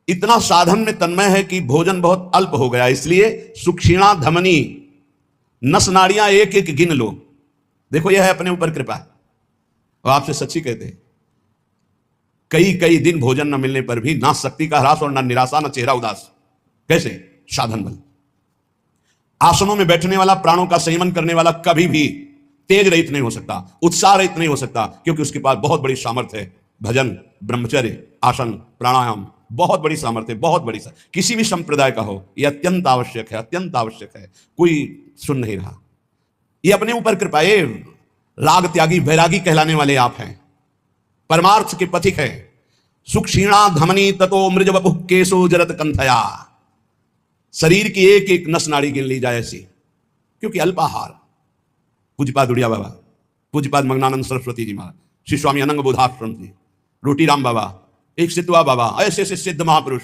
इतना साधन में तन्मय है कि भोजन बहुत अल्प हो गया, इसलिए सुक्षीणा धमनी, नस नाड़ियां एक एक गिन लो। देखो यह है अपने ऊपर कृपा, और आपसे सच्ची कहते हैं, कई कई दिन भोजन न मिलने पर भी ना शक्ति का ह्रास और ना निराशा, ना चेहरा उदास। कैसे? साधन बल। आसनों में बैठने वाला, प्राणों का संयमन करने वाला कभी भी तेज रहित नहीं हो सकता, उत्साह रहित नहीं हो सकता, क्योंकि उसके पास बहुत बड़ी सामर्थ्य है। भजन, ब्रह्मचर्य, आसन, प्राणायाम, बहुत बड़ी सामर्थ्य, बहुत बड़ी किसी भी संप्रदाय का हो, यह अत्यंत आवश्यक है, अत्यंत आवश्यक है। कोई सुन नहीं रहा। ये अपने ऊपर कृपा, ये राग त्यागी वैरागी कहलाने वाले आप हैं, परमार्थ के पथिक है। सुक्षीणा धमनी ततो मृज वपुः केशो जरत कंथया। शरीर की एक एक नस नाड़ी गिन ली जाए ऐसी, क्योंकि अल्पाहार। पूज्यपाद उड़िया बाबा, पूज्यपाद मग्नानंद सरस्वती जी महाराज, श्री स्वामी अनंग बोधाश्रम जी, रोटीराम बाबा, एक सितुआ बाबा, ऐसे ऐसे सिद्ध महापुरुष।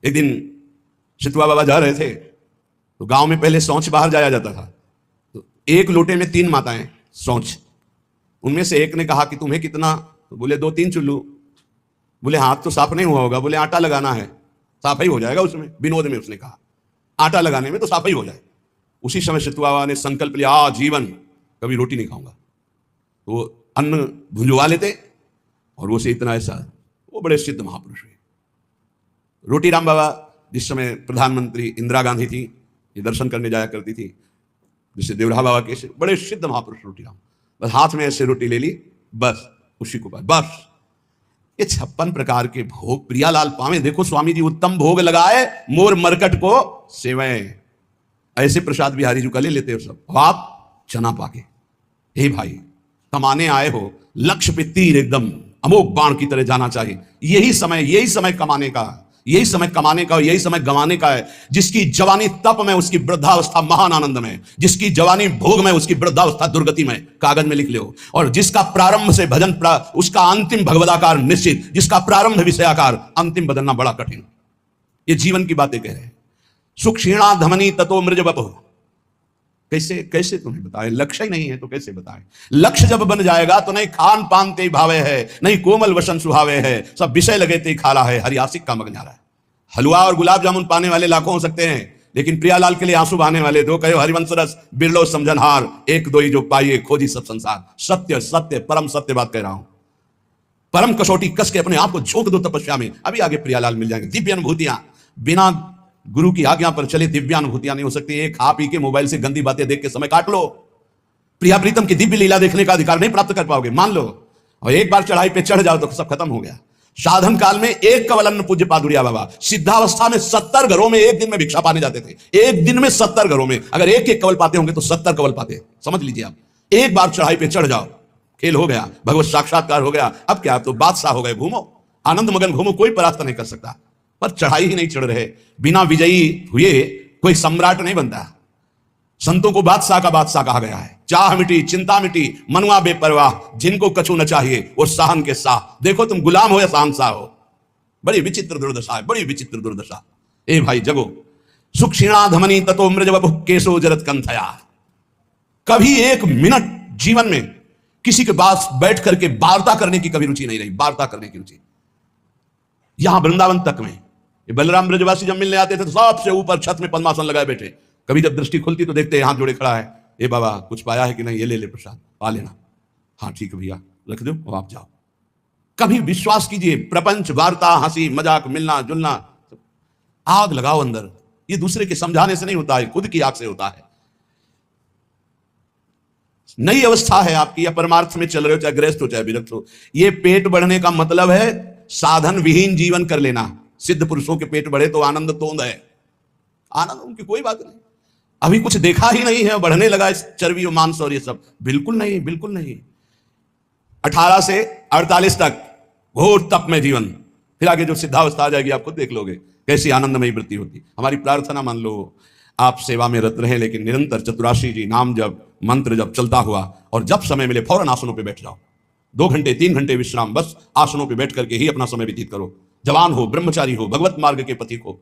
एक दिन सितुआ बाबा जा रहे थे, तो गांव में पहले शौच बाहर जाया जाता था, तो एक लोटे में 3 माताएं शौच। उनमें से एक ने कहा कि तुम्हें कितना? तो बोले 2-3 चुल्लू। बोले हाथ तो साफ नहीं हुआ होगा। बोले आटा लगाना है, साफ ही हो जाएगा उसमें। विनोद में उसने कहा आटा लगाने में तो साफ ही हो जाए। उसी समय सितुआ बाबा ने संकल्प लिया, जीवन कभी रोटी नहीं खाऊंगा। तो वो अन्न भुंजवा लेते, और वो से इतना ऐसा, वो बड़े सिद्ध महापुरुष हुए। रोटीराम बाबा, जिस समय प्रधानमंत्री इंदिरा गांधी थी, ये दर्शन करने जाया करती थी, जिससे देवरा बाबा के बड़े सिद्ध महापुरुष रोटीराम। बस हाथ में ऐसे रोटी ले ली, बस उसी को बस। ये 56 प्रकार के भोग प्रियालाल पावे। देखो स्वामी जी उत्तम भोग लगाए, मोर मरकट को सेवैं। ऐसे प्रसाद बिहारी जी का ले लेते हो सब। आप चना पाके, हे भाई कमाने आए हो, लक्ष्य पे तीर एकदम अमोघ बाण की तरह जाना चाहिए। यही समय कमाने का, यही समय कमाने का, यही समय गंवाने का है। जिसकी जवानी तप में, उसकी वृद्धावस्था महान आनंद में। जिसकी जवानी भोग में, उसकी वृद्धावस्था दुर्गति में। कागज में लिख लो। और जिसका प्रारंभ से भजन उसका अंतिम भगवदाकार निश्चित। जिसका प्रारंभ विषयाकार, अंतिम बदलना बड़ा कठिन। ये जीवन की बातें कह रहे हैं। सुक्षीणा धमनी ततो मृज वपुः। कैसे कैसे तुम्हें बताए? लक्ष्य ही नहीं है तो कैसे बताए? लक्ष्य जब बन जाएगा तो नहीं खान पान ते भावे है, नहीं कोमल वसन सुहावे है, सब विषय लगे ते खाला है, हरियासिक का मगन जा रहा है। हलवा और गुलाब जामुन पाने वाले लाखों हो सकते हैं, लेकिन प्रियालाल के लिए आंसू बहाने वाले दो। कहो हरिवंश रस बिरलो समझनहार, एक दो ही जो पाइए खोजी सब संसार। सत्य सत्य परम सत्य बात कह रहा हूं। परम कसौटी कस के अपने आप को झोंक दो तपस्या में। अभी आगे प्रियालाल मिल जाएंगे। दिव्य अनुभूतियां, बिना गुरु की आज्ञा पर चले दिव्यानुभूतियां नहीं हो सकती। एक खा पी के मोबाइल से गंदी बातें देख के समय काट लो, प्रिया प्रीतम की दिव्य लीला देखने का अधिकार नहीं प्राप्त कर पाओगे, मान लो। और एक बार चढ़ाई पे चढ़ जाओ तो सब खत्म हो गया। साधन काल में एक कवल अन्न पूज्य पादुरिया बाबा, सिद्धावस्था में 70 घरों में एक दिन में भिक्षा पाने जाते थे। एक दिन में 70 घरों में, अगर एक एक कवल पाते होंगे तो 70 कवल पाते। समझ लीजिए आप, एक बार चढ़ाई पे चढ़ जाओ, खेल हो गया, भगवत साक्षात्कार हो गया। अब क्या, तो बादशाह हो गए, घूमो आनंद मगन घूमो, कोई परास्त नहीं कर सकता। पर चढ़ाई ही नहीं चढ़ रहे, बिना विजयी हुए कोई सम्राट नहीं बनता। संतों को बादशाह का बादशाह कहा गया है। चाह मिटी, चिंता मिटी, मनुआ बेपरवाह, जिनको कछु न चाहिए वो साहन के साह। देखो तुम गुलाम हो या शहंशाह हो। बड़ी विचित्र दुर्दशा है, बड़ी विचित्र दुर्दशा। ए भाई जगो। सुक्षीणा धमनी ततो मृज वपुः केशो जरत कंथया। कभी एक मिनट जीवन में किसी के पास बैठ करके वार्ता करने की कभी रुचि नहीं रही, वार्ता करने की रुचि। यहां वृंदावन तक में ये बलराम ब्रजवासी जब मिलने आते थे तो सबसे ऊपर छत में पद्मासन लगाए बैठे। कभी जब दृष्टि खुलती तो देखते हाथ जोड़े खड़ा है, ए बाबा कुछ पाया है कि नहीं, ये ले ले प्रसाद, पा लेना। हाँ ठीक है भैया, रख दो और आप जाओ। कभी विश्वास कीजिए, प्रपंच, वार्ता, हंसी मजाक, मिलना जुलना, आग लगाओ अंदर। ये दूसरे के समझाने से नहीं होता है, खुद की आग से होता है। नई अवस्था है आपकी, या परमार्थ में चल रहे हो, चाहे गृहस्थ हो चाहे विरक्त हो। ये पेट बढ़ने का मतलब है साधन विहीन जीवन कर लेना। सिद्ध पुरुषों के पेट बढ़े तो आनंद तोंद है, आनंद उनकी कोई बात नहीं। अभी कुछ देखा ही नहीं है, बढ़ने लगा इस चर्बी और मांस और ये सब, बिल्कुल नहीं, बिल्कुल नहीं। 18 से 48 तक घोर तप में जीवन, फिर आगे जो सिद्धावस्था आ जाएगी आप खुद देख लोगे कैसी आनंदमयी वृत्ति होती। हमारी प्रार्थना मान लो आप सेवा में रत रहे, लेकिन निरंतर चतुराशी जी नाम जब मंत्र जब चलता हुआ, और जब समय मिले फौरन आसनों पे बैठ जाओ। 2 घंटे 3 घंटे विश्राम, बस आसनों पे बैठ करके ही अपना समय व्यतीत करो। जवान हो, ब्रह्मचारी हो, भगवत मार्ग के पथिक हो,